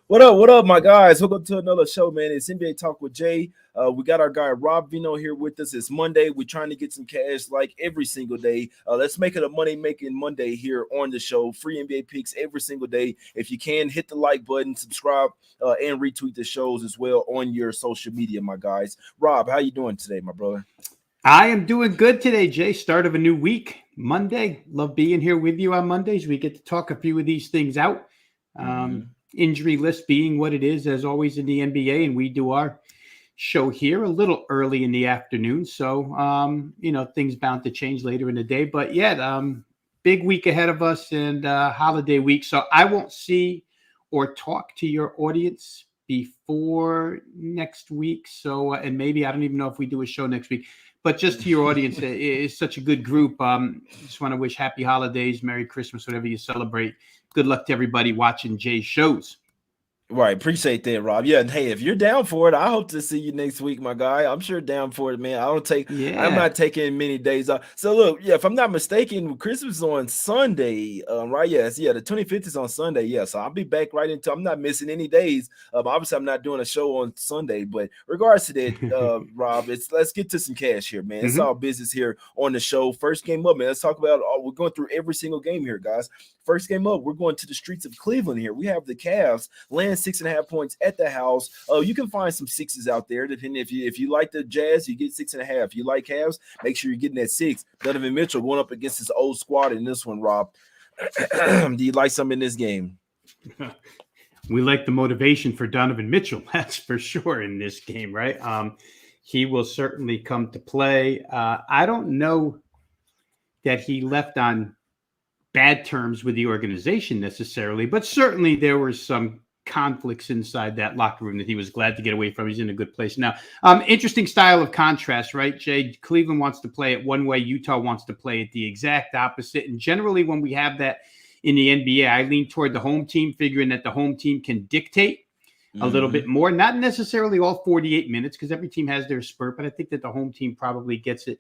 What up, my guys? Welcome to another show, man. It's NBA Talk with Jay. We got our guy Rob Veno here with us. It's Monday. We're trying to get some cash like every single day. Let's make it a money-making Monday here on the show. Free NBA picks every single day. If you can, hit the like button, subscribe, and retweet the shows as well on your social media, my guys. Rob, how you doing today, my brother? I am doing good today, Jay. Start of a new week, Monday. Love being here with you on Mondays. We get to talk a few of these things out. Injury list being what it is, as always, in the NBA, and we do our show here a little early in the afternoon. So, things bound to change later in the day. But yeah, big week ahead of us and holiday week. So I won't see or talk to your audience before next week. So, and maybe I don't even know if we do a show next week. But just to your audience, it's such a good group. Just want to wish happy holidays, Merry Christmas, whatever you celebrate. Good luck to everybody watching Jay's shows. Right, appreciate that, Rob. Yeah, and hey, if you're down for it, I hope to see you next week, my guy. I'm sure down for it, man. I'm not taking many days off. So look, yeah, if I'm not mistaken, Christmas is on Sunday, right? Yes, yeah, the 25th is on Sunday. Yeah, so I'll be back right into. I'm not missing any days. Obviously, I'm not doing a show on Sunday, but regards to that, Rob, let's get to some cash here, man. It's all business here on the show. First game up, man. Let's talk about. We're going through every single game here, guys. First game up, we're going to the streets of Cleveland here. We have the Cavs laying 6.5 points at the house. You can find some sixes out there. Depending if you like the Jazz, you get 6.5. If you like Cavs, make sure you're getting that 6. Donovan Mitchell going up against his old squad in this one, Rob. Do you like something in this game? We like the motivation for Donovan Mitchell, that's for sure, in this game, right? He will certainly come to play. I don't know that he left on bad terms with the organization necessarily, but certainly there were some conflicts inside that locker room that he was glad to get away from. He's in a good place now. Interesting style of contrast, right, Jay? Cleveland wants to play it one way. Utah wants to play it the exact opposite. And generally when we have that in the NBA, I lean toward the home team, figuring that the home team can dictate a little bit more, not necessarily all 48 minutes because every team has their spurt, but I think that the home team probably gets it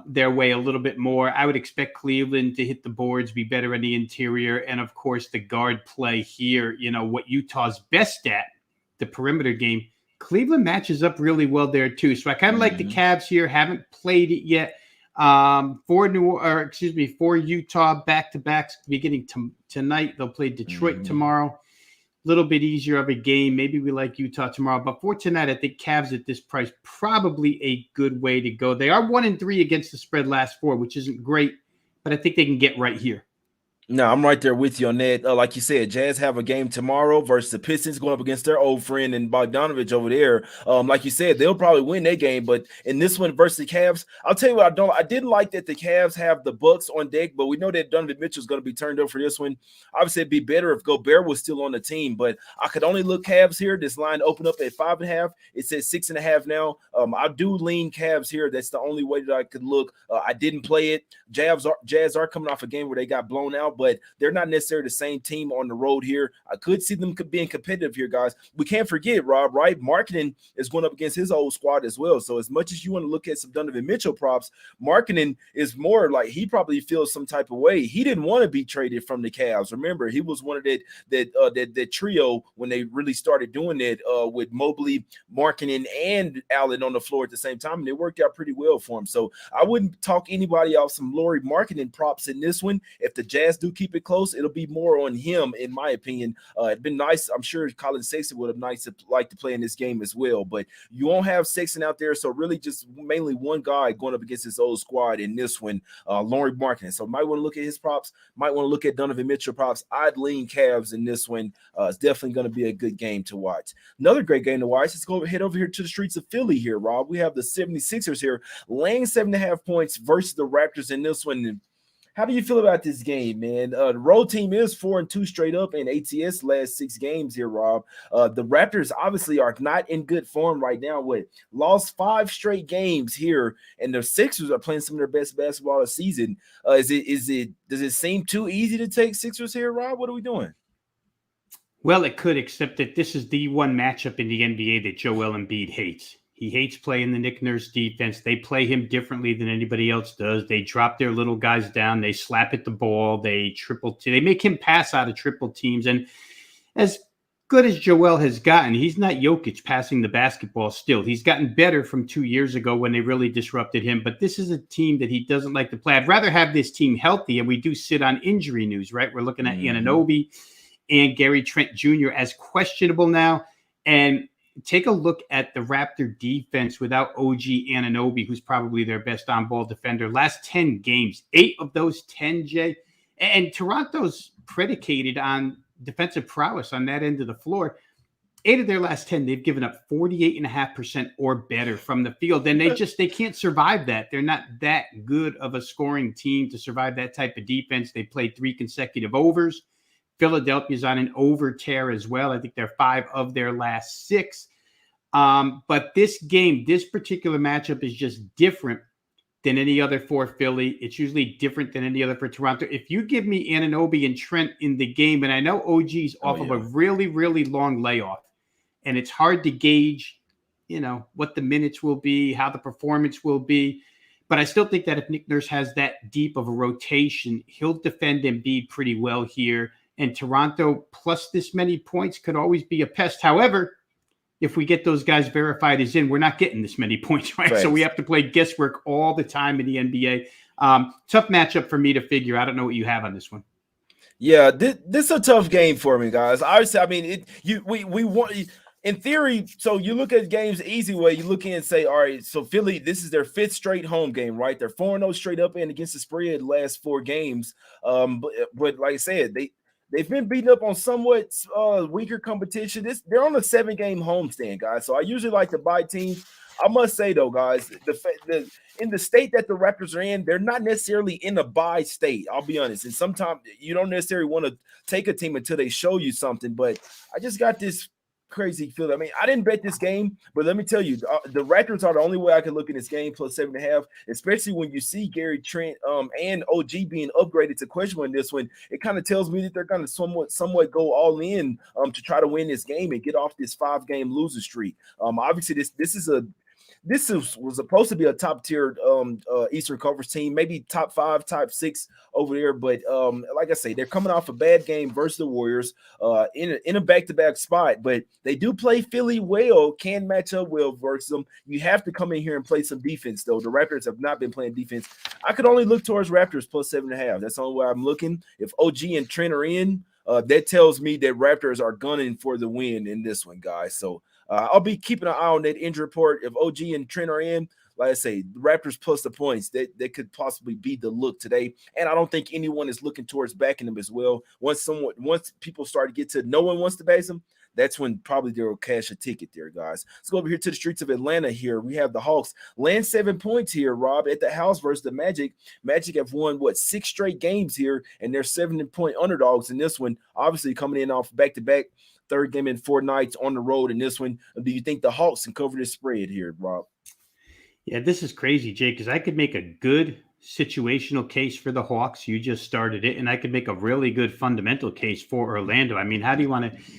their way a little bit more. I would expect Cleveland to hit the boards, be better in the interior, and of course the guard play here. You know what Utah's best at, the perimeter game. Cleveland matches up really well there too. So I kind of like the Cavs here. Haven't played it yet. For Utah back-to-backs beginning tonight. They'll play Detroit tomorrow. Little bit easier of a game. Maybe we like Utah tomorrow. But for tonight, I think Cavs at this price, probably a good way to go. They are 1-3 against the spread last 4, which isn't great, but I think they can get right here. No, I'm right there with you on that. Like you said, Jazz have a game tomorrow versus the Pistons going up against their old friend and Bogdanovich over there. Like you said, they'll probably win that game. But in this one versus the Cavs, I'll tell you what I didn't like that the Cavs have the Bucks on deck, but we know that Donovan Mitchell's going to be turned up for this one. Obviously, it'd be better if Gobert was still on the team, but I could only look Cavs here. This line opened up at 5.5. It says 6.5 now. I do lean Cavs here. That's the only way that I could look. I didn't play it. Jazz are coming off a game where they got blown out, but they're not necessarily the same team on the road here. I could see them being competitive here, guys. We can't forget, Rob, right? Marketing is going up against his old squad as well. So as much as you want to look at some Donovan Mitchell props, Marketing is more like he probably feels some type of way. He didn't want to be traded from the Cavs. Remember, he was one of that trio when they really started doing that with Mobley, Marketing, and Allen on the floor at the same time, and it worked out pretty well for him. So I wouldn't talk anybody off some Laurie Marketing props in this one. If the Jazz do keep it close, it'll be more on him, in my opinion. It'd been nice. I'm sure Colin Sexton would have liked to play in this game as well, but you won't have Sexton out there, so really just mainly one guy going up against his old squad in this one, Laurie Marketing. So might want to look at his props, might want to look at Donovan Mitchell props. I'd lean Cavs in this one. It's definitely going to be a good game to watch. Another great game to watch. Let's head over here to the streets of Philly here, Rob. We have the 76ers here laying 7.5 points versus the Raptors in this one. How do you feel about this game, man? The road team is 4-2 straight up in ATS last 6 games here, Rob. The Raptors obviously are not in good form right now. Lost 5 straight games here, and the Sixers are playing some of their best basketball of the season. Does it seem too easy to take Sixers here, Rob? What are we doing? Well, it could, except that this is the one matchup in the NBA that Joel Embiid hates. He hates playing the Nick Nurse defense. They play him differently than anybody else does. They drop their little guys down. They slap at the ball. They make him pass out of triple teams. And as good as Joel has gotten, he's not Jokic passing the basketball still. He's gotten better from 2 years ago when they really disrupted him. But this is a team that he doesn't like to play. I'd rather have this team healthy. And we do sit on injury news, right? We're looking at Anunoby and Gary Trent Jr. as questionable now. And take a look at the Raptor defense without OG Anunoby, who's probably their best on-ball defender. Last 10 games, 8 of those 10, Jay. And Toronto's predicated on defensive prowess on that end of the floor. 8 of their last 10, they've given up 48.5% or better from the field. And they can't survive that. They're not that good of a scoring team to survive that type of defense. They played 3 consecutive overs. Philadelphia's on an over tear as well. I think they're 5 of their last 6. But this particular matchup is just different than any other for Philly. It's usually different than any other for Toronto. If you give me Anunoby and Trent in the game, and I know OG's off of a really, really long layoff, and it's hard to gauge, what the minutes will be, how the performance will be. But I still think that if Nick Nurse has that deep of a rotation, he'll defend Embiid pretty well here. And Toronto plus this many points could always be a pest. However, if we get those guys verified as in, we're not getting this many points, right? So we have to play guesswork all the time in the NBA. Tough matchup for me to figure. I don't know what you have on this one. Yeah, this is a tough game for me, guys. Obviously, I mean, we want, in theory, so you look at games the easy way. You look in and say, all right, so Philly, this is their 5th straight home game, right? They're 4-0 straight up and against the spread the last 4 games. But like I said, they've been beaten up on somewhat weaker competition. They're on a 7-game homestand, guys. So I usually like to buy teams. I must say, though, guys, in the state that the Raptors are in, they're not necessarily in a buy state. I'll be honest. And sometimes you don't necessarily want to take a team until they show you something. But I just got this crazy feeling. I mean, I didn't bet this game, but let me tell you, the Raptors are the only way I can look at this game plus 7.5, especially when you see Gary Trent and OG being upgraded to questionable in this one. It kind of tells me that they're going to somewhat go all in to try to win this game and get off this 5-game loser streak. Obviously, this was supposed to be a top-tier Eastern Conference team, maybe top 5, top 6 over there. But like I say, they're coming off a bad game versus the Warriors in a back-to-back spot. But they do play Philly well, can match up well versus them. You have to come in here and play some defense, though. The Raptors have not been playing defense. I could only look towards Raptors plus 7.5. That's the only way I'm looking. If OG and Trent are in, that tells me that Raptors are gunning for the win in this one, guys. So I'll be keeping an eye on that injury report. If OG and Trent are in, like I say, the Raptors plus the points, that could possibly be the look today. And I don't think anyone is looking towards backing them as well. Once people start to get to no one wants to base them, that's when probably they'll cash a ticket there, guys. Let's go over here to the streets of Atlanta here. We have the Hawks land 7 points here, Rob, at the house versus the Magic. Magic have won, 6 straight games here, and they're 7-point underdogs in this one, obviously coming in off back-to-back. 3rd game in 4 nights on the road in this one. Do you think the Hawks can cover this spread here, Rob? Yeah, this is crazy, Jay, because I could make a good situational case for the Hawks. You just started it. And I could make a really good fundamental case for Orlando. I mean, how do you want to –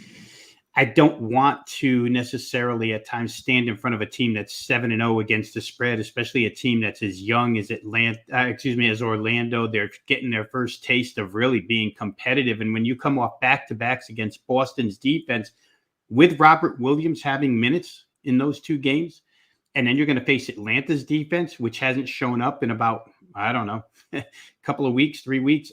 I don't want to necessarily at times stand in front of a team that's 7-0 against the spread, especially a team that's as young as as Orlando. They're getting their first taste of really being competitive. And when you come off back-to-backs against Boston's defense, with Robert Williams having minutes in those 2 games, and then you're going to face Atlanta's defense, which hasn't shown up in about, I don't know, a couple of weeks, 3 weeks.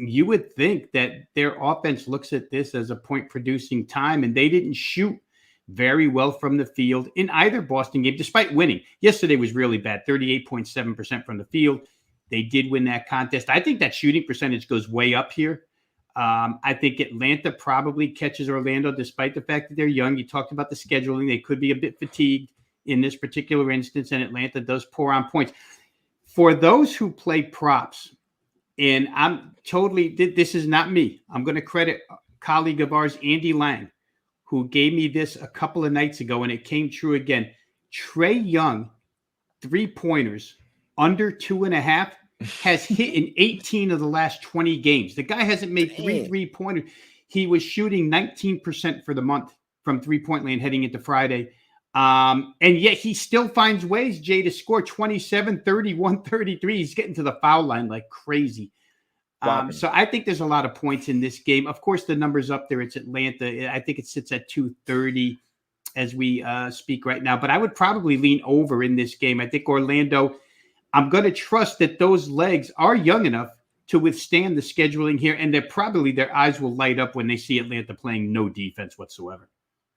You would think that their offense looks at this as a point-producing time, and they didn't shoot very well from the field in either Boston game, despite winning. Yesterday was really bad, 38.7% from the field. They did win that contest. I think that shooting percentage goes way up here. I think Atlanta probably catches Orlando, despite the fact that they're young. You talked about the scheduling. They could be a bit fatigued in this particular instance, and Atlanta does pour on points. For those who play props, and this is not me. I'm going to credit a colleague of ours, Andy Lang, who gave me this a couple of nights ago, and it came true again. Trae Young, 3-pointers, under 2.5, has hit in 18 of the last 20 games. The guy hasn't made 3-pointers. He was shooting 19% for the month from 3-point land heading into Friday. And yet he still finds ways, Jay, to score 27, 31, 33. He's getting to the foul line like crazy. So I think there's a lot of points in this game. Of course, the number's up there. It's Atlanta. I think it sits at 230 as we speak right now. But I would probably lean over in this game. I think Orlando, I'm going to trust that those legs are young enough to withstand the scheduling here. And their eyes will light up when they see Atlanta playing no defense whatsoever.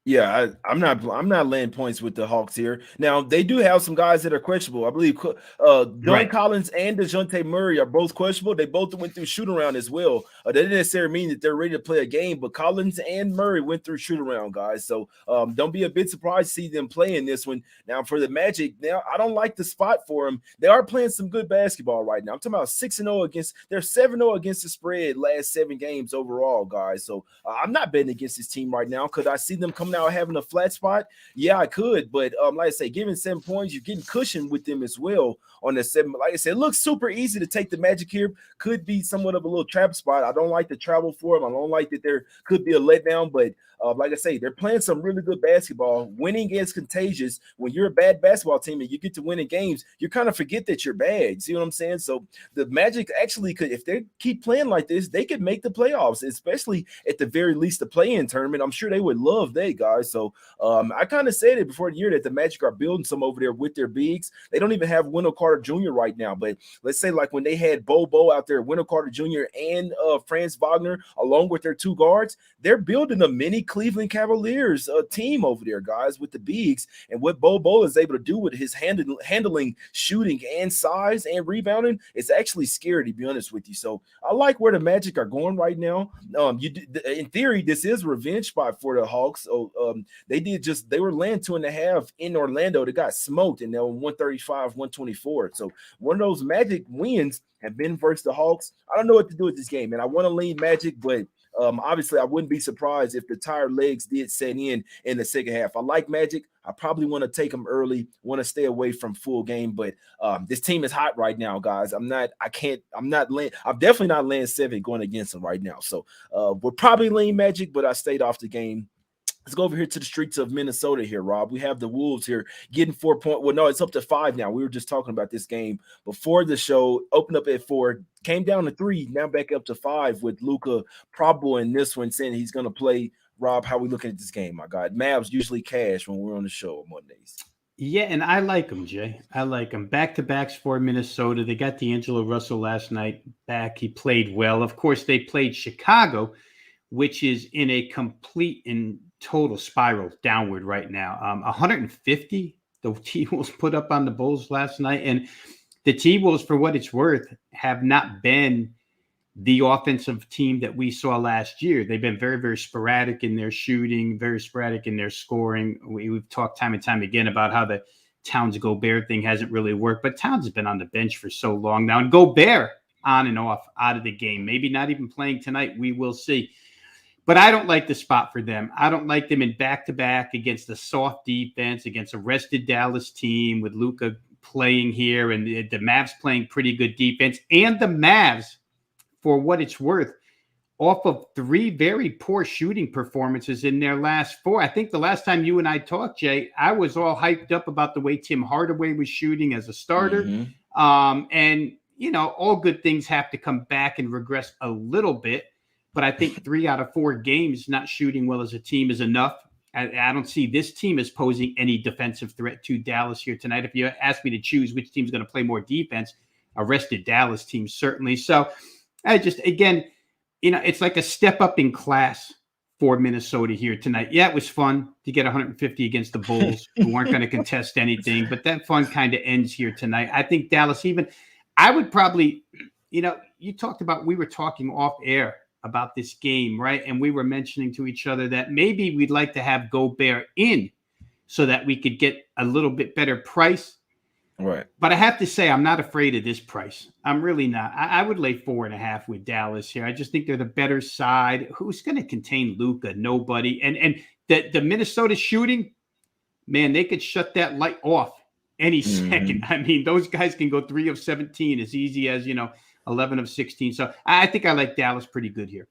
Yeah, I'm not laying points with the Hawks here. Now they do have some guys that are questionable. I believe John Collins and DeJounte Murray are both questionable. They both went through shoot around as well. That didn't necessarily mean that they're ready to play a game, but Collins and Murray went through shoot around, guys. So don't be a bit surprised to see them playing this one. Now for the Magic, now I don't like the spot for them. They are playing some good basketball right now. I'm talking about 6-0 against. They're 7-0 against the spread last 7 games overall, guys. So I'm not betting against this team right now because I see them coming out having a flat spot. Yeah, I could, but like I say, given 7 points, you're getting cushion with them as well on the 7. Like I said, it looks super easy to take the Magic here. Could be somewhat of a little trap spot. I don't like the travel for them. I don't like that there could be a letdown, but like I say, they're playing some really good basketball. Winning is contagious. When you're a bad basketball team and you get to winning games, you kind of forget that you're bad. See what I'm saying? So the Magic actually could, if they keep playing like this, they could make the playoffs, especially at the very least the play-in tournament. I'm sure they would love that, guys. So I kind of said it before the year that the Magic are building some over there with their bigs. They don't even have Wendell Carter Jr. right now, but let's say like when they had Bo out there, Wendell Carter Jr. and Franz Wagner along with their 2 guards, they're building a mini Cleveland Cavaliers team over there, guys, with the bigs. And what Bo is able to do with his handling, shooting, and size and rebounding, it's actually scary, to be honest with you. So I like where the Magic are going right now. In theory, this is a revenge spot for the Hawks. So they were laying 2.5 in Orlando. They got smoked and they were 135, 124. So one of those Magic wins have been versus the Hawks. I don't know what to do with this game, and I want to lean Magic, but obviously, I wouldn't be surprised if the tired legs did set in the second half. I like Magic. I probably want to take them early, want to stay away from full game, but this team is hot right now, guys. I'm definitely not laying 7 going against them right now. So we'll probably lean Magic, but I stayed off the game. Let's go over here to the streets of Minnesota here, Rob. We have the Wolves here getting 4 points. Well, no, it's up to 5 now. We were just talking about this game before the show. Opened up at 4, came down to 3, now back up to 5 with Luka probable in this one, saying he's going to play. Rob, how are we looking at this game, my God? Mavs usually cash when we're on the show on Mondays. Yeah, and I like them, Jay. I like them. Back-to-backs for Minnesota. They got D'Angelo Russell last night back. He played well. Of course, they played Chicago, which is in a complete and total spiral downward right now. 150 the T-Wolves put up on the Bulls last night. And the T-Wolves, for what it's worth, have not been the offensive team that we saw last year. They've been very, very sporadic in their shooting, very sporadic in their scoring. We've talked time and time again about how the Towns Gobert thing hasn't really worked, but Towns has been on the bench for so long now. And Gobert on and off out of the game, maybe not even playing tonight. We will see. But I don't like the spot for them. I don't like them in back-to-back against a soft defense, against a rested Dallas team with Luka playing here and the Mavs playing pretty good defense. And the Mavs, for what it's worth, off of 3 very poor shooting performances in their last 4. I think the last time you and I talked, Jay, I was all hyped up about the way Tim Hardaway was shooting as a starter. Mm-hmm. And, all good things have to come back and regress a little bit. But I think 3 out of 4 games not shooting well as a team is enough. I don't see this team as posing any defensive threat to Dallas here tonight. If you ask me to choose which team's going to play more defense, a rested Dallas team, certainly. So it's like a step up in class for Minnesota here tonight. Yeah, it was fun to get 150 against the Bulls who weren't going to contest anything, but that fun kind of ends here tonight. I think Dallas I would probably, we were talking off air about this game, right? And we were mentioning to each other that maybe we'd like to have Gobert in so that we could get a little bit better price. Right. But I have to say, I'm not afraid of this price. I'm really not. I would lay 4.5 with Dallas here. I just think they're the better side. Who's going to contain Luka? Nobody. And the Minnesota shooting, man, they could shut that light off any second. I mean, those guys can go 3 of 17 as easy as, 11 of 16. So I think I like Dallas pretty good here.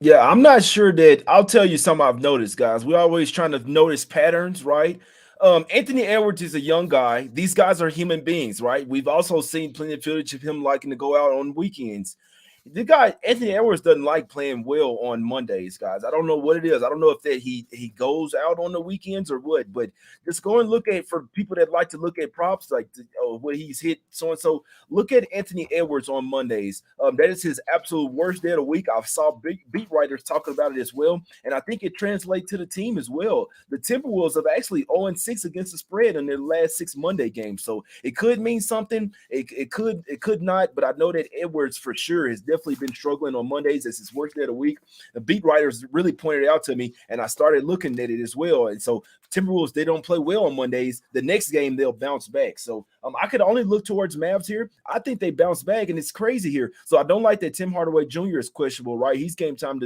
Yeah, I'm not sure that I'll tell you something I've noticed, guys. We're always trying to notice patterns, right? Anthony Edwards is a young guy. These guys are human beings, right? We've also seen plenty of footage of him liking to go out on weekends. The guy Anthony Edwards doesn't like playing well on Mondays, guys. I don't know what it is. I don't know if that he goes out on the weekends or what. But just go and look at, for people that like to look at props like what he's hit so and so. Look at Anthony Edwards on Mondays. That is his absolute worst day of the week. I saw beat writers talking about it as well, and I think it translates to the team as well. The Timberwolves have actually 0-6 against the spread in their last 6 Monday games, so it could mean something. It could not, but I know that Edwards for sure has definitely been struggling on Mondays as his worst day of the week. The beat writers really pointed it out to me, and I started looking at it as well. And so Timberwolves, they don't play well on Mondays. The next game they'll bounce back. So I could only look towards Mavs here. I think they bounce back, and it's crazy here. So I don't like that Tim Hardaway Jr. is questionable, right? He's game time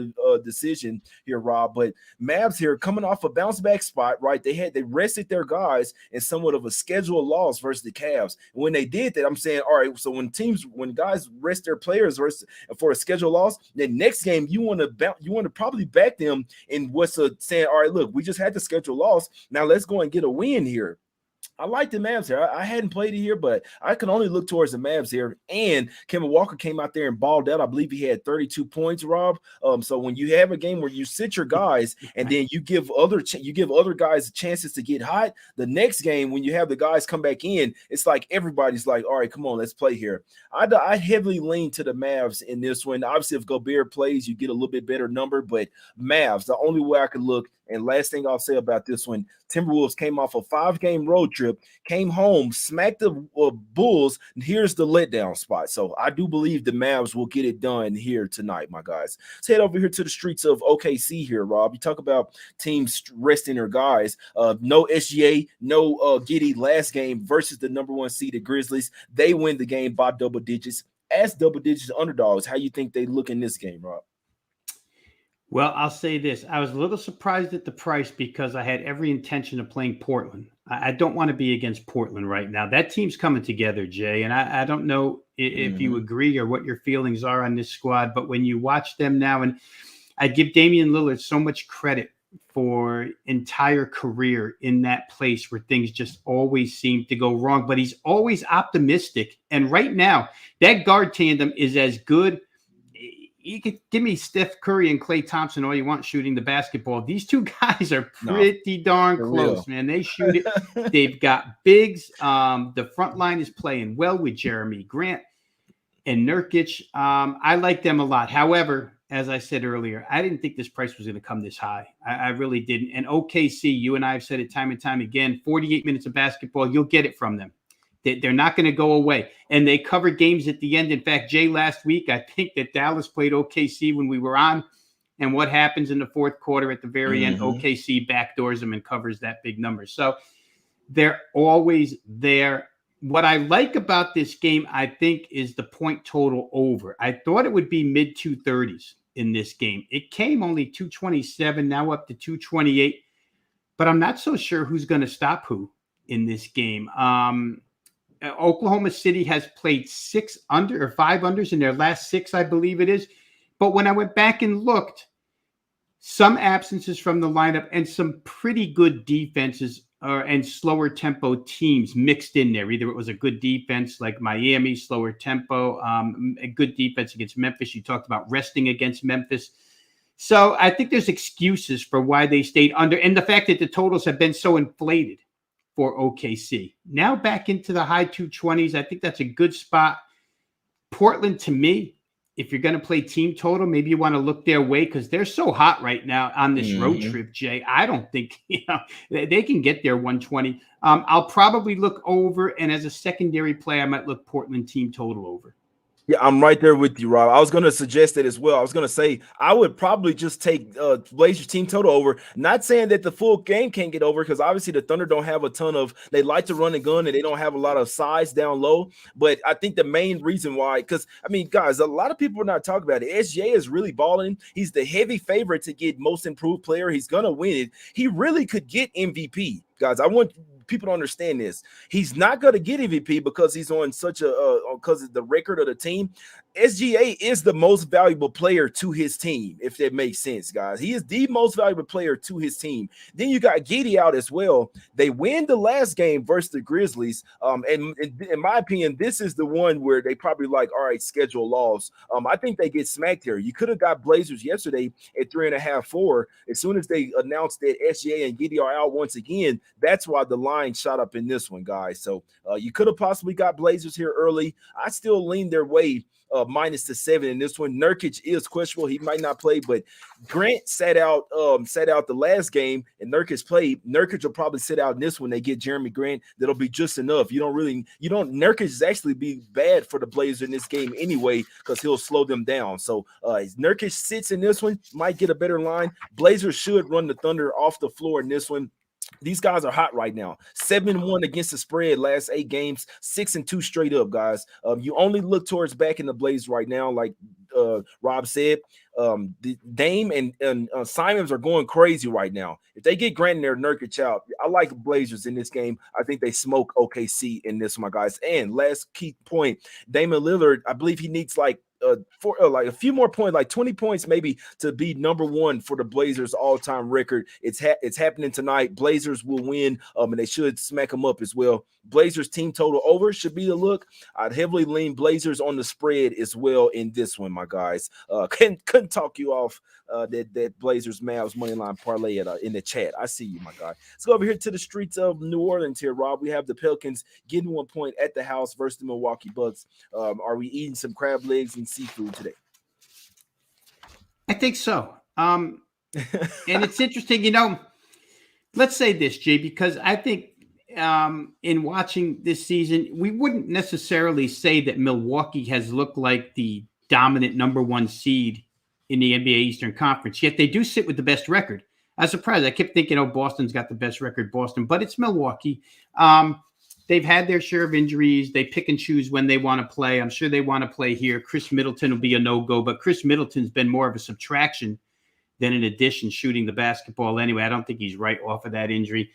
decision here, Rob. But Mavs here coming off a bounce back spot, right? They rested their guys in somewhat of a scheduled loss versus the Cavs. And when they did that, I'm saying, all right, so when guys rest their players for a scheduled loss, then next game you want to probably back them in what's saying, all right, look, we just had the scheduled loss. Now let's go and get a win here. I like the Mavs here. I hadn't played it here, but I can only look towards the Mavs here. And Kemba Walker came out there and balled out. I believe he had 32 points, Rob. So when you have a game where you sit your guys and then you give other guys chances to get hot, the next game when you have the guys come back in, it's like everybody's like, all right, come on, let's play here. I heavily lean to the Mavs in this one. Obviously, if Gobert plays, you get a little bit better number, but Mavs, the only way I could look. And last thing I'll say about this one, Timberwolves came off a 5-game road trip, came home, smacked the Bulls, and here's the letdown spot. So I do believe the Mavs will get it done here tonight, my guys. Let's head over here to the streets of OKC here, Rob. You talk about teams resting their guys. No SGA, no Giddey last game versus the number 1 seeded Grizzlies. They win the game by double digits. As double-digit underdogs, how you think they look in this game, Rob? Well, I'll say this. I was a little surprised at the price because I had every intention of playing Portland. I don't want to be against Portland right now. That team's coming together, Jay, and I don't know if you agree or what your feelings are on this squad, but when you watch them now, and I give Damian Lillard so much credit for entire career in that place where things just always seem to go wrong, but he's always optimistic. And right now, that guard tandem is as good. You could give me Steph Curry and Klay Thompson all you want shooting the basketball. These two guys are pretty darn close, man. They shoot it. They've got bigs. The front line is playing well with Jeremy Grant and Nurkic. I like them a lot. However, as I said earlier, I didn't think this price was going to come this high. I really didn't. And OKC, you and I have said it time and time again, 48 minutes of basketball, you'll get it from them. They're not going to go away. And they cover games at the end. In fact, Jay, last week, I think that Dallas played OKC when we were on. And what happens in the fourth quarter at the very end, OKC backdoors them and covers that big number. So they're always there. What I like about this game, I think, is the point total over. I thought it would be mid 230s in this game. It came only 227, now up to 228. But I'm not so sure who's going to stop who in this game. Oklahoma City has played 5 unders in their last 6, I believe it is. But when I went back and looked, some absences from the lineup and some pretty good defenses and slower tempo teams mixed in there. Either it was a good defense like Miami, slower tempo, a good defense against Memphis. You talked about resting against Memphis. So I think there's excuses for why they stayed under, and the fact that the totals have been so inflated for OKC. Now back into the high 220s. I think that's a good spot. Portland, to me, if you're going to play team total, maybe you want to look their way because they're so hot right now on this road trip, Jay. I don't think they can get there 120. I'll probably look over, and as a secondary play, I might look Portland team total over. Yeah, I'm right there with you, Rob. I was going to suggest that as well. I was going to say I would probably just take Blazers team total over. Not saying that the full game can't get over because obviously the Thunder don't have a ton of – they like to run and gun and they don't have a lot of size down low. But I think the main reason why – because, I mean, guys, a lot of people are not talking about it. SGA is really balling. He's the heavy favorite to get most improved player. He's going to win it. He really could get MVP. Guys, I want people don't understand this. He's not going to get MVP because he's on such a because of the record of the team. SGA is the most valuable player to his team, if that makes sense, guys. He is the most valuable player to his team. Then you got Giddey out as well. They win the last game versus the Grizzlies. And in my opinion, this is the one where they probably like, all right, schedule loss. I think they get smacked here. You could have got Blazers yesterday at 3.5, 4. As soon as they announced that SGA and Giddey are out once again, that's why the line shot up in this one, guys. So you could have possibly got Blazers here early. I still lean their way. Minus the 7 in this one. Nurkic is questionable. He might not play, but Grant sat out the last game, and Nurkic played. Nurkic will probably sit out in this one. They get Jeremy Grant. That'll be just enough. Nurkic is actually be bad for the Blazers in this game anyway, because he'll slow them down. So Nurkic sits in this one, might get a better line. Blazers should run the Thunder off the floor in this one. These guys are hot right now. 7-1 against the spread last 8 games, 6-2 straight up, guys. You only look towards back in the Blaze right now, like Rob said. The Dame and Simons are going crazy right now. If they get Grant in there, Nurkic out, I like the Blazers in this game. I think they smoke OKC in this, my guys. And last key point, Damian Lillard, I believe he needs like a few more points, like 20 points maybe, to be number 1 for the Blazers all-time record. It's happening tonight. Blazers will win, and they should smack them up as well. Blazers team total over should be the look. I'd heavily lean Blazers on the spread as well in this one, my guys. Couldn't talk you off that Blazers Mavs money line parlay in the chat. I see you, my guy. Let's go over here to the streets of New Orleans here, Rob. We have the Pelicans getting 1 point at the house versus the Milwaukee Bucks. Are we eating some crab legs and seafood today? I think so. And it's interesting, let's say this, Jay, because I think in watching this season, we wouldn't necessarily say that Milwaukee has looked like the dominant number 1 seed in the NBA Eastern Conference, yet they do sit with the best record. I was surprised. I kept thinking, Boston's got the best record, Boston, but it's Milwaukee. They've had their share of injuries. They pick and choose when they want to play. I'm sure they want to play here. Chris Middleton will be a no-go, but Chris Middleton's been more of a subtraction than an addition shooting the basketball anyway. I don't think he's right off of that injury.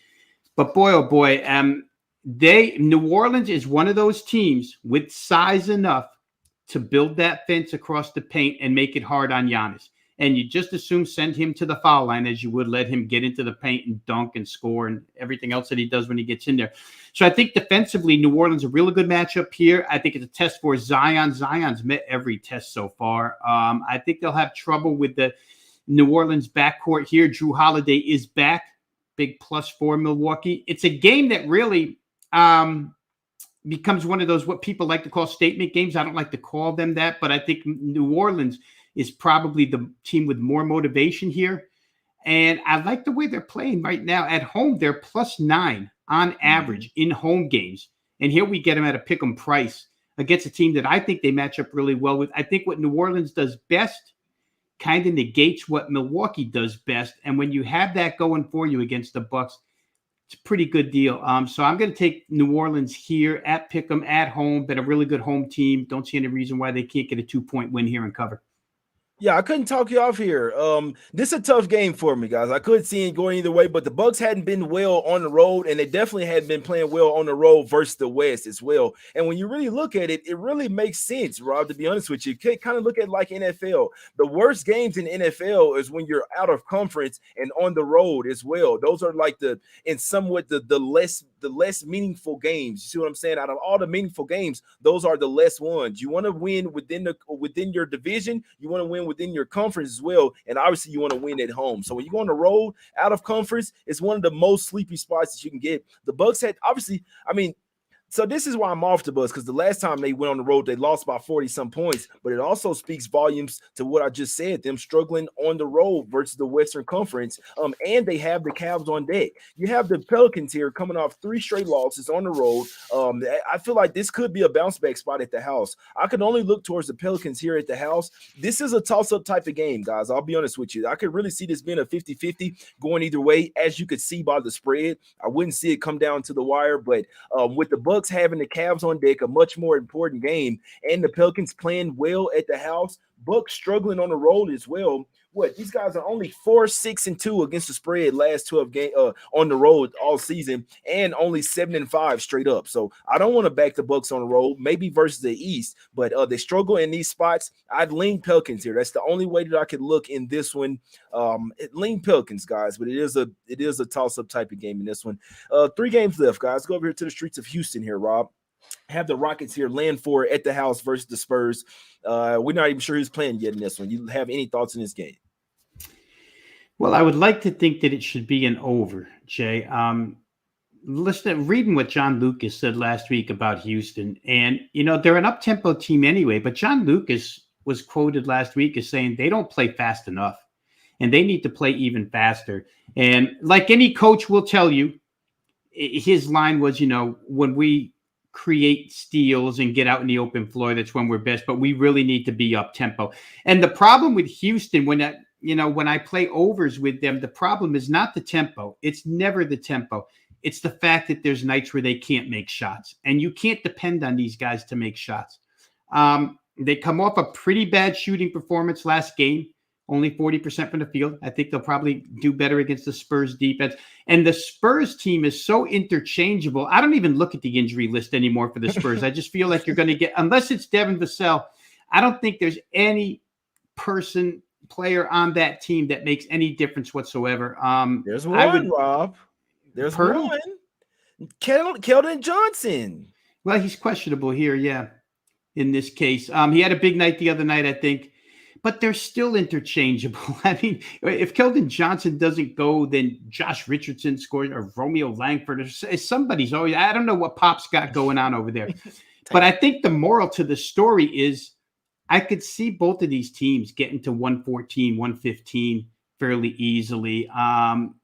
But boy, oh boy, New Orleans is one of those teams with size enough to build that fence across the paint and make it hard on Giannis. And you just assume send him to the foul line as you would let him get into the paint and dunk and score and everything else that he does when he gets in there. So I think defensively, New Orleans a really good matchup here. I think it's a test for Zion. Zion's met every test so far. I think they'll have trouble with the New Orleans backcourt here. Drew Holiday is back. Big plus for Milwaukee. It's a game that really becomes one of those what people like to call statement games. I don't like to call them that, but I think New Orleans is probably the team with more motivation here. And I like the way they're playing right now. At home, they're +9 on average in home games. And here we get them at a pick-em price against a team that I think they match up really well with. I think what New Orleans does best kind of negates what Milwaukee does best. And when you have that going for you against the Bucks, it's a pretty good deal. So I'm going to take New Orleans here at pick'em at home, but a really good home team. Don't see any reason why they can't get a 2-point win here and cover. Yeah, I couldn't talk you off here. This is a tough game for me, guys. I could see it going either way, but the Bucks hadn't been well on the road, and they definitely hadn't been playing well on the road versus the West as well. And when you really look at it, it really makes sense, Rob, to be honest with you. You can kind of look at it like NFL. The worst games in NFL is when you're out of conference and on the road as well. Those are like the less meaningful games. You see what I'm saying? Out of all the meaningful games, those are the less ones. You want to win within your division. You want to win within your conference as well, and obviously you want to win at home. So when you go on the road out of conference, it's one of the most sleepy spots that you can get. The Bucks had so this is why I'm off the Bucks, because the last time they went on the road, they lost by 40-some points, but it also speaks volumes to what I just said, them struggling on the road versus the Western Conference, and they have the Cavs on deck. You have the Pelicans here coming off 3 straight losses on the road. I feel like this could be a bounce-back spot at the house. I can only look towards the Pelicans here at the house. This is a toss-up type of game, guys. I'll be honest with you. I could really see this being a 50-50 going either way, as you could see by the spread. I wouldn't see it come down to the wire, but with the Bucks having the Cavs on deck, a much more important game, and the Pelicans playing well at the house, Bucks struggling on the road as well. What these guys are only 4-6-2 against the spread last 12 game on the road all season, and only 7-5 straight up. So I don't want to back the Bucks on the road, maybe versus the East, but they struggle in these spots. I'd lean Pelicans here. That's the only way that I could look in this one. Lean Pelicans, guys, but it is a toss up type of game in this one. 3 games left, guys. Go over here to the streets of Houston here, Rob. Have the Rockets here land for at the house versus the Spurs. We're not even sure who's playing yet in this one. You have any thoughts in this game? Well, I would like to think that it should be an over, Jay. Reading what John Lucas said last week about Houston, and they're an up-tempo team anyway, but John Lucas was quoted last week as saying they don't play fast enough, and they need to play even faster. And like any coach will tell you, his line was, when we create steals and get out in the open floor, that's when we're best, but we really need to be up tempo. And the problem with Houston, when I play overs with them, the problem is not the tempo. It's never the tempo. It's the fact that there's nights where they can't make shots, and you can't depend on these guys to make shots. They come off a pretty bad shooting performance last game, only 40% from the field. I think they'll probably do better against the Spurs defense. And the Spurs team is so interchangeable. I don't even look at the injury list anymore for the Spurs. I just feel like you're going to get, unless it's Devin Vassell, I don't think there's any player on that team that makes any difference whatsoever. There's one, Rob. There's one. Keldon Johnson. Well, he's questionable here, yeah, in this case. He had a big night the other night, I think. But they're still interchangeable. I mean, if Keldon Johnson doesn't go, then Josh Richardson scores, or Romeo Langford, or somebody's always, I don't know what Pop's got going on over there. But I think the moral to the story is I could see both of these teams getting to 114, 115 fairly easily.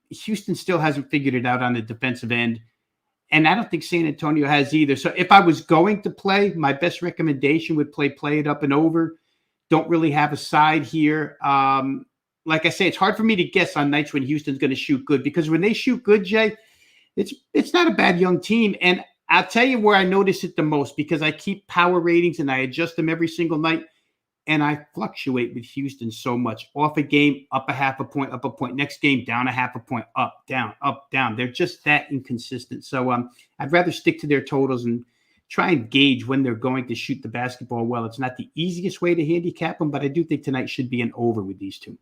Houston still hasn't figured it out on the defensive end. And I don't think San Antonio has either. So if I was going to play, my best recommendation would play it up and over. Don't really have a side here. Like I say, it's hard for me to guess on nights when Houston's going to shoot good, because when they shoot good, Jay, it's not a bad young team. And I'll tell you where I notice it the most, because I keep power ratings and I adjust them every single night. And I fluctuate with Houston so much. Off a game, up a half a point, up a point. Next game, down a half a point, up, down, up, down. They're just that inconsistent. So I'd rather stick to their totals and try and gauge when they're going to shoot the basketball well. It's not the easiest way to handicap them, but I do think tonight should be an over with these two.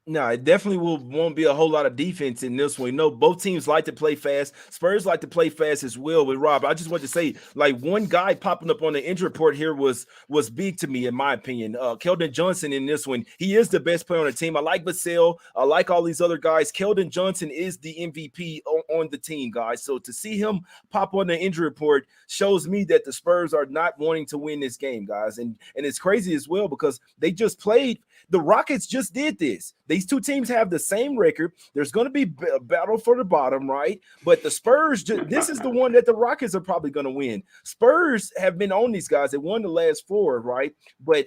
No, it definitely won't be a whole lot of defense in this one. Both teams like to play fast. Spurs like to play fast as well with Rob. I just want to say, like, one guy popping up on the injury report here was big to me, in my opinion. Keldon Johnson in this one, he is the best player on the team. I like Vassell. I like all these other guys. Keldon Johnson is the MVP on the team, guys. So to see him pop on the injury report shows me that the Spurs are not wanting to win this game, guys. And it's crazy as well, because they just played. The Rockets just did this. These two teams have the same record. There's going to be a battle for the bottom, right? But the Spurs, this is the one that the Rockets are probably going to win. Spurs have been on these guys. They won the last 4, right? But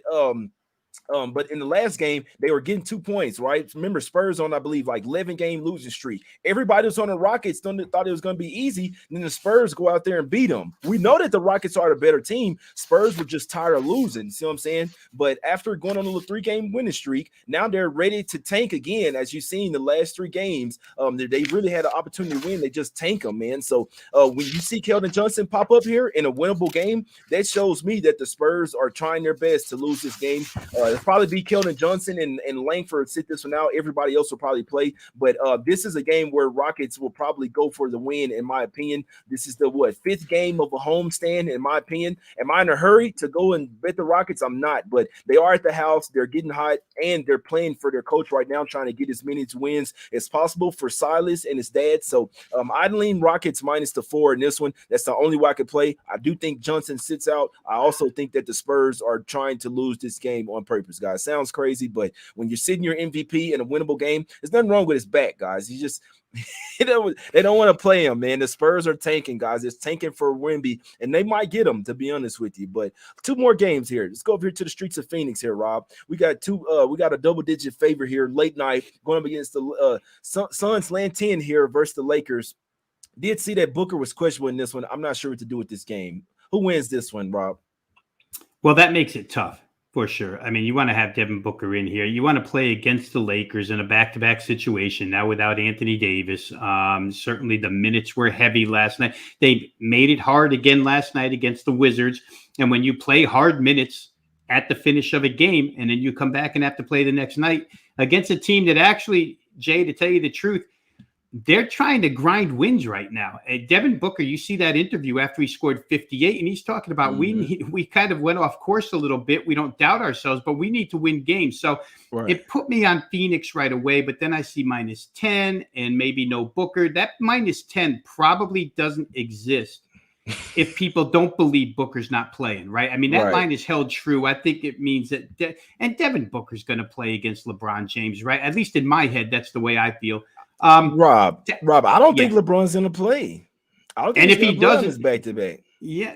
in the last game, they were getting 2 points, right? Remember, Spurs on, I believe, like 11-game losing streak. Everybody was on the Rockets thought it was going to be easy. And then the Spurs go out there and beat them. We know that the Rockets are the better team. Spurs were just tired of losing. See what I'm saying? But after going on a 3-game winning streak, now they're ready to tank again. As you've seen the last 3 games, they really had an opportunity to win. They just tank them, man. So when you see Keldon Johnson pop up here in a winnable game, that shows me that the Spurs are trying their best to lose this game. It'll probably be Keldon Johnson and Langford sit this one out. Everybody else will probably play. But this is a game where Rockets will probably go for the win, in my opinion. This is the 5th game of a homestand, in my opinion. Am I in a hurry to go and bet the Rockets? I'm not. But they are at the house. They're getting hot, and they're playing for their coach right now, trying to get as many wins as possible for Silas and his dad. So I'd lean Rockets minus the 4 in this one. That's the only way I could play. I do think Johnson sits out. I also think that the Spurs are trying to lose this game on purpose, guys. Sounds crazy, but when you're sitting your MVP in a winnable game, there's nothing wrong with his back, guys. He just they don't want to play him, man. The Spurs are tanking, guys. It's tanking for Wemby, and they might get him, to be honest with you. But 2 more games here. Let's go over here to the streets of Phoenix here, Rob. We got a double-digit favor here, late night, going up against the Suns land 10 here versus the Lakers. Did see that Booker was questionable in this one. I'm not sure what to do with this game. Who wins this one, Rob? Well, that makes it tough, For sure. I mean, you want to have Devin Booker in here. You want to play against the Lakers in a back-to-back situation now without Anthony Davis. Certainly the minutes were heavy last night. They made it hard again last night against the Wizards. And when you play hard minutes at the finish of a game and then you come back and have to play the next night against a team that actually, Jay, to tell you the truth, they're trying to grind wins right now. Devin Booker, you see that interview after he scored 58, and he's talking about we kind of went off course a little bit. We don't doubt ourselves, but we need to win games. So It put me on Phoenix right away, but then I see -10 and maybe no Booker. That -10 probably doesn't exist if people don't believe Booker's not playing, right? I mean, that line is held true. I think it means that and Devin Booker's going to play against LeBron James, right? At least in my head, that's the way I feel. Rob, I don't think LeBron's going to play. I don't think if he doesn't, back to back. Yeah,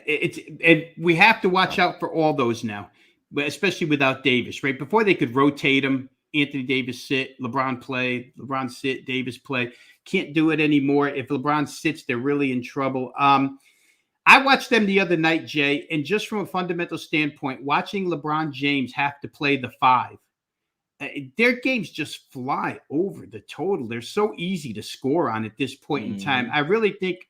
and we have to watch out for all those now, especially without Davis, right? Before they could rotate him, Anthony Davis sit, LeBron play, LeBron sit, Davis play. Can't do it anymore. If LeBron sits, they're really in trouble. I watched them the other night, Jay, and just from a fundamental standpoint, watching LeBron James have to play the 5. Their games just fly over the total. They're so easy to score on at this point in time. I really think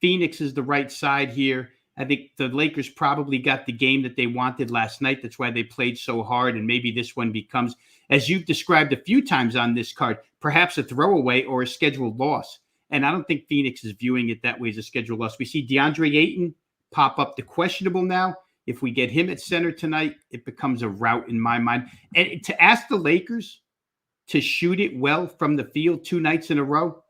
Phoenix is the right side here. I think the Lakers probably got the game that they wanted last night. That's why they played so hard. And maybe this one becomes, as you've described a few times on this card, perhaps a throwaway or a scheduled loss. And I don't think Phoenix is viewing it that way as a scheduled loss. We see DeAndre Ayton pop up to questionable now. If we get him at center tonight, it becomes a rout in my mind. And to ask the Lakers to shoot it well from the field 2 nights in a row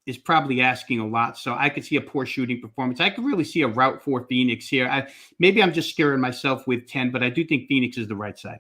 is probably asking a lot. So I could see a poor shooting performance. I could really see a rout for Phoenix here. Maybe I'm just scaring myself with 10, but I do think Phoenix is the right side.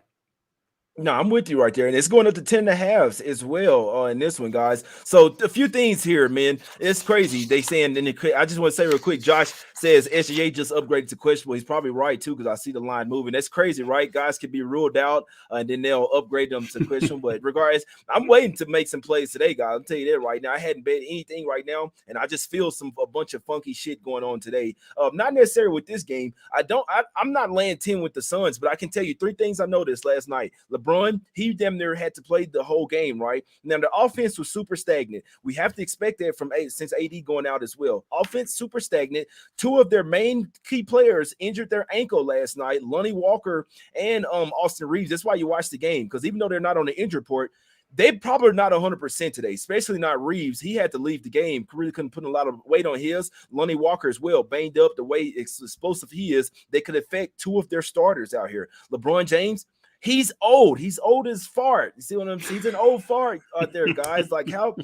No, I'm with you right there. And it's going up to 10.5 as well in this one, guys. So a few things here, man. It's crazy. They saying, I just want to say real quick, Josh says SGA just upgraded to questionable. He's probably right, too, because I see the line moving. That's crazy, right? Guys can be ruled out, and then they'll upgrade them to questionable. But regardless, I'm waiting to make some plays today, guys. I'll tell you that right now. I hadn't bet anything right now, and I just feel a bunch of funky shit going on today. Not necessarily with this game. I'm not laying 10 with the Suns, but I can tell you 3 things I noticed last night. LeBron, he damn near had to play the whole game, right? Now, the offense was super stagnant. We have to expect that since AD going out as well. Offense super stagnant. 2 of their main key players injured their ankle last night, Lonnie Walker and Austin Reeves. That's why you watch the game, because even though they're not on the injury report, they probably not 100% today, especially not Reeves. He had to leave the game. Really couldn't put a lot of weight on his. Lonnie Walker as well, banged up. The way explosive he is, they could affect 2 of their starters out here. LeBron James, he's old. He's old as fart. You see what I'm saying? He's an old fart out there, guys. Like, how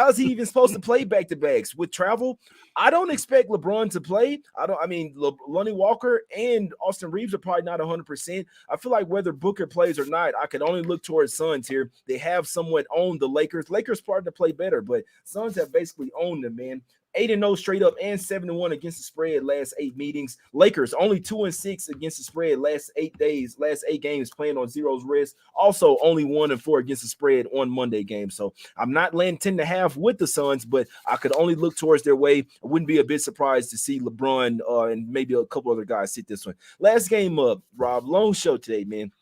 is he even supposed to play back-to-backs with travel? I don't expect LeBron to play. Lonnie Walker and Austin Reeves are probably not 100%. I feel like whether Booker plays or not, I can only look towards Suns here. They have somewhat owned the Lakers. Lakers starting to play better, but Suns have basically owned them, man. 8-0 straight up and 7-1 against the spread last 8 meetings. Lakers only 2-6 against the spread last 8 games playing on zeros rest. Also only 1-4 against the spread on Monday game. So I'm not laying 10.5 with the Suns, but I could only look towards their way. I wouldn't be a bit surprised to see LeBron and maybe a couple other guys sit this one. Last game up, Rob. Long show today, man.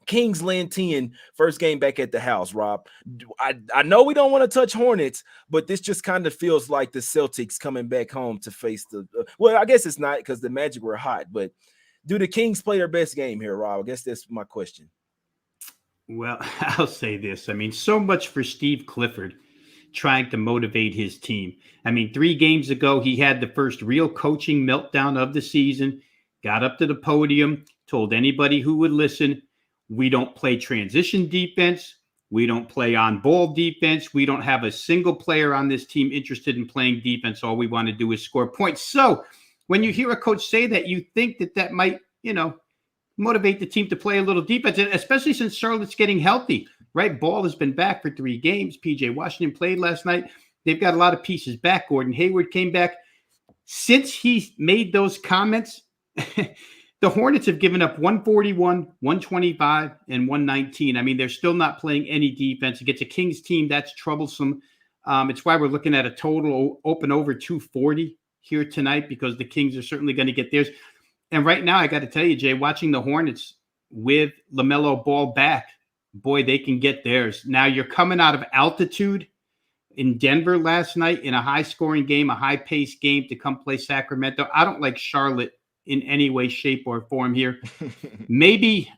Kings land 10, first game back at the house, Rob. I know we don't want to touch Hornets, but this just kind of feels like the Celtics coming back home to face well, I guess it's not because the Magic were hot, but do the Kings play their best game here, Rob? I guess that's my question. Well, I'll say this. I mean, so much for Steve Clifford trying to motivate his team. I mean, 3 games ago, he had the first real coaching meltdown of the season, got up to the podium, told anybody who would listen, we don't play transition defense. We don't play on-ball defense. We don't have a single player on this team interested in playing defense. All we want to do is score points. So when you hear a coach say that, you think that might, motivate the team to play a little defense, especially since Charlotte's getting healthy, right? Ball has been back for 3 games. P.J. Washington played last night. They've got a lot of pieces back. Gordon Hayward came back. Since he made those comments, the Hornets have given up 141, 125, and 119. I mean, they're still not playing any defense. Against a Kings team, that's troublesome. It's why we're looking at a total open over 240 here tonight, because the Kings are certainly going to get theirs. And right now, I got to tell you, Jay, watching the Hornets, with LaMelo Ball back, boy, they can get theirs. Now you're coming out of altitude in Denver last night in a high-scoring game, a high-paced game to come play Sacramento. I don't like Charlotte in any way, shape, or form here. Maybe,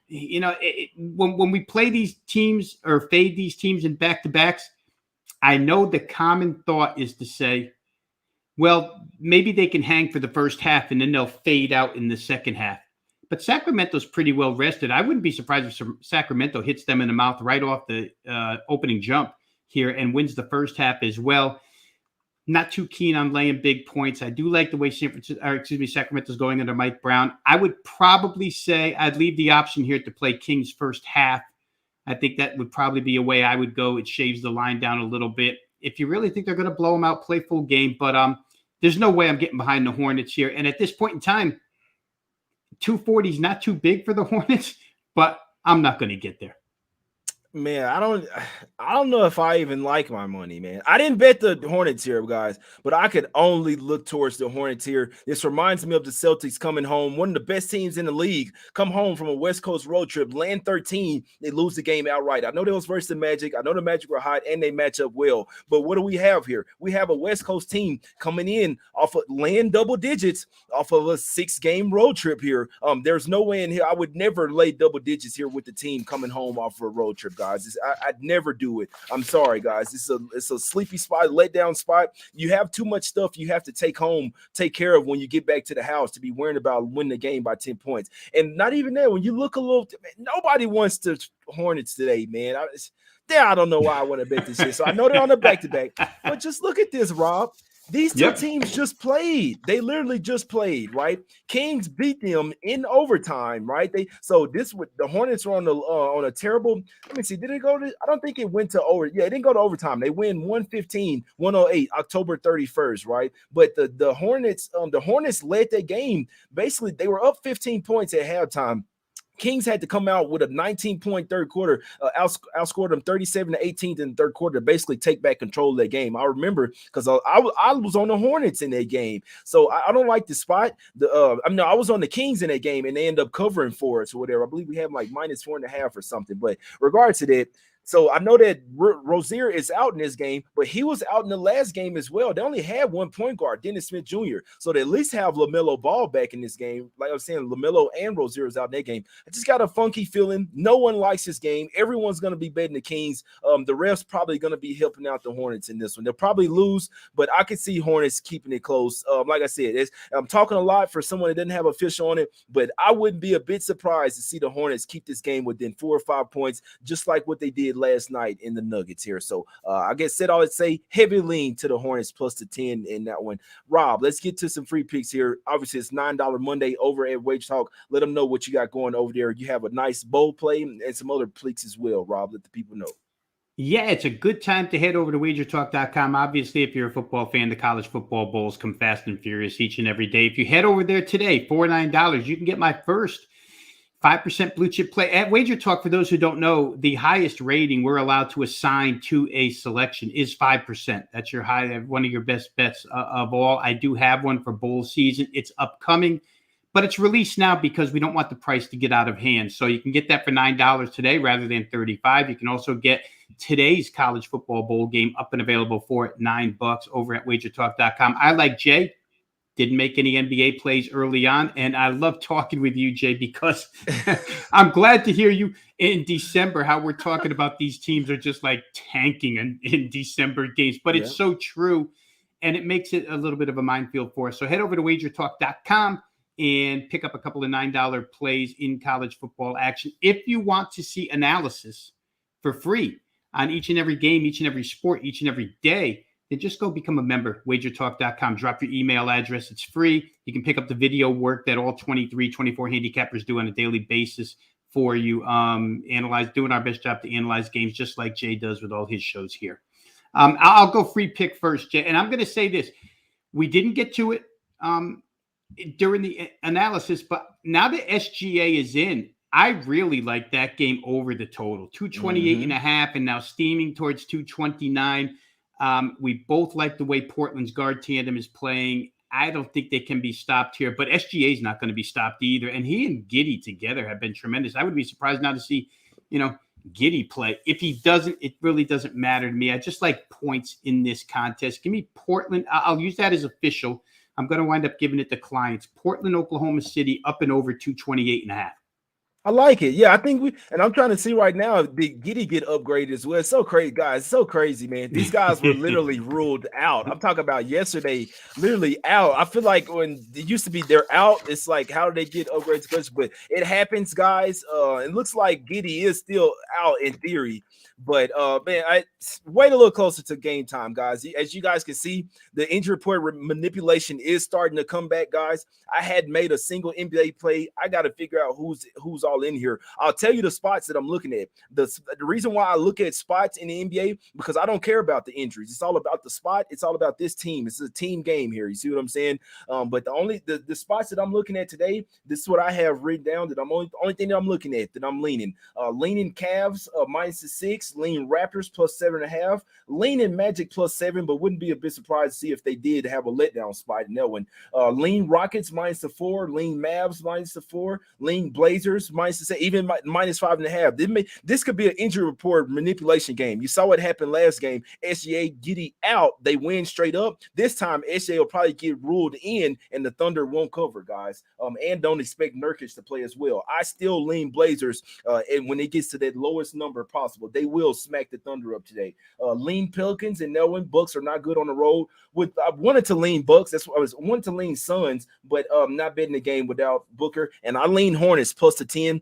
when we play these teams or fade these teams in back-to-backs, I know the common thought is to say, well, maybe they can hang for the first half and then they'll fade out in the second half. But Sacramento's pretty well rested. I wouldn't be surprised if Sacramento hits them in the mouth right off the opening jump here and wins the first half as well. Not too keen on laying big points. I do like the way Sacramento's going under Mike Brown. I would probably say I'd leave the option here to play Kings first half. I think that would probably be a way I would go. It shaves the line down a little bit. If you really think they're going to blow them out, play full game. But there's no way I'm getting behind the Hornets here. And at this point in time, 240 is not too big for the Hornets, but I'm not going to get there. Man, I don't know if I even like my money, man. I didn't bet the Hornets here, guys, but I could only look towards the Hornets here. This reminds me of the Celtics coming home, one of the best teams in the league, come home from a West Coast road trip, land 13, they lose the game outright. I know they was versus the Magic. I know the Magic were hot and they match up well, but what do we have here? We have a West Coast team coming in off of land double digits off of a 6-game road trip here. There's no way in here. I would never lay double digits here with the team coming home off of a road trip, guys. I'd never do it. I'm sorry, guys. It's a sleepy spot, letdown spot. You have too much stuff you have to take home, take care of when you get back to the house to be worrying about winning the game by 10 points. And not even that. When you look a little, nobody wants the Hornets today, man. I don't know why I want to bet this shit. So I know they're on the back-to-back, but just look at this, Rob. These two teams just played. They literally just played, right? Kings beat them in overtime, right? The Hornets were on a terrible. Let me see. Did it go to? I don't think it went to over. Yeah, it didn't go to overtime. They win 115-108, October 31st, right? But the Hornets led that game. Basically, they were up 15 points at halftime. Kings had to come out with a 19-point third quarter, outscored them 37-18 in the third quarter to basically take back control of that game. I remember because I was on the Hornets in that game, so I don't like the spot. I was on the Kings in that game, and they end up covering for us or whatever. I believe we have like -4.5 or something. But regardless to that. So I know that Rozier is out in this game, but he was out in the last game as well. They only had one point guard, Dennis Smith Jr. So they at least have LaMelo Ball back in this game. Like I was saying, LaMelo and Rozier is out in that game. I just got a funky feeling. No one likes this game. Everyone's going to be betting the Kings. The refs probably going to be helping out the Hornets in this one. They'll probably lose, but I could see Hornets keeping it close. Like I said, I'm talking a lot for someone that doesn't have official on it, but I wouldn't be a bit surprised to see the Hornets keep this game within 4 or 5 points, just like what they did last night in the Nuggets here. So I guess said all I'd say, heavy lean to the Hornets plus the 10 in that one. Rob, let's get to some free picks here. Obviously, it's $9 Monday over at Wage Talk. Let them know what you got going over there. You have a nice bowl play and some other picks as well, Rob. Let the people know. Yeah, it's a good time to head over to wagertalk.com. Obviously, if you're a football fan, the college football bowls come fast and furious each and every day. If you head over there today for $9, you can get my first 5% blue chip play at Wager Talk. For those who don't know, the highest rating we're allowed to assign to a selection is 5%. That's your one of your best bets of all. I do have one for bowl season. It's upcoming, but it's released now because we don't want the price to get out of hand. So you can get that for $9 today rather than $35. You can also get today's college football bowl game up and available for $9 over at wagertalk.com. I like Jay. Didn't make any NBA plays early on. And I love talking with you, Jay, because I'm glad to hear you in December, how we're talking about these teams are just like tanking in December games. But it's so true. And it makes it a little bit of a minefield for us. So head over to wagertalk.com and pick up a couple of $9 plays in college football action. If you want to see analysis for free on each and every game, each and every sport, each and every day, then just go become a member, wagertalk.com. Drop your email address. It's free. You can pick up the video work that all 23, 24 handicappers do on a daily basis for you, doing our best job to analyze games just like Jay does with all his shows here. I'll go free pick first, Jay. And I'm going to say this. We didn't get to it during the analysis, but now that SGA is in, I really like that game over the total. 228.5 and now steaming towards 229. We both like the way Portland's guard tandem is playing. I don't think they can be stopped here, but SGA is not going to be stopped either. And he and Giddey together have been tremendous. I would be surprised not to see, Giddey play. If he doesn't, it really doesn't matter to me. I just like points in this contest. Give me Portland. I'll use that as official. I'm going to wind up giving it to clients. Portland, Oklahoma City, up and over 228.5. I like it. Yeah, I think I'm trying to see right now, did Giddey get upgraded as well? It's so crazy, guys. It's so crazy, man. These guys were literally ruled out. I'm talking about yesterday, literally out. I feel like when it used to be they're out, it's like, how do they get upgrades? But it happens, guys. It looks like Giddey is still out in theory. But man, I wait a little closer to game time, guys. As you guys can see, the injury report manipulation is starting to come back, guys. I hadn't made a single NBA play. I got to figure out who's all in here. I'll tell you the spots that I'm looking at. The reason why I look at spots in the NBA, because I don't care about the injuries. It's all about the spot. It's all about this team. It's a team game here. You see what I'm saying? But the spots that I'm looking at today, this is what I have written down. That the only thing that I'm looking at, that I'm leaning Cavs -6. Lean Raptors +7.5, leaning Magic +7, but wouldn't be a bit surprised to see if they did have a letdown spot in that one. Lean Rockets -4, lean Mavs -4, lean Blazers -6, even -5.5. This could be an injury report manipulation game. You saw what happened last game. SGA, Giddey out, they win straight up. This time SGA will probably get ruled in, and the Thunder won't cover, guys. And don't expect Nurkic to play as well. I still lean Blazers, and when it gets to that lowest number possible, they will smack the Thunder up today. Lean Pelicans and Nelwyn. Bucks are not good on the road. I wanted to lean Bucks. That's what I wanted to lean Suns, but not betting the game without Booker. And I lean Hornets +10.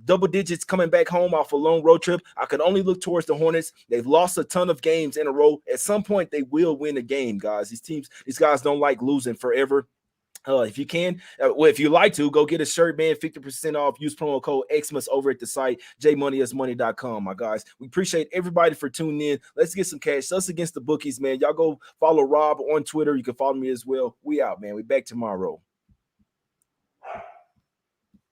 Double digits coming back home off a long road trip. I could only look towards the Hornets. They've lost a ton of games in a row. At some point, they will win a game, guys. These guys don't like losing forever. If you can, if you like to, go get a shirt, man. 50% off. Use promo code Xmas over at the site, jmoneyismoney.com, my guys. We appreciate everybody for tuning in. Let's get some cash. Us Against the Bookies, man. Y'all go follow Rob on Twitter. You can follow me as well. We out, man. We back tomorrow.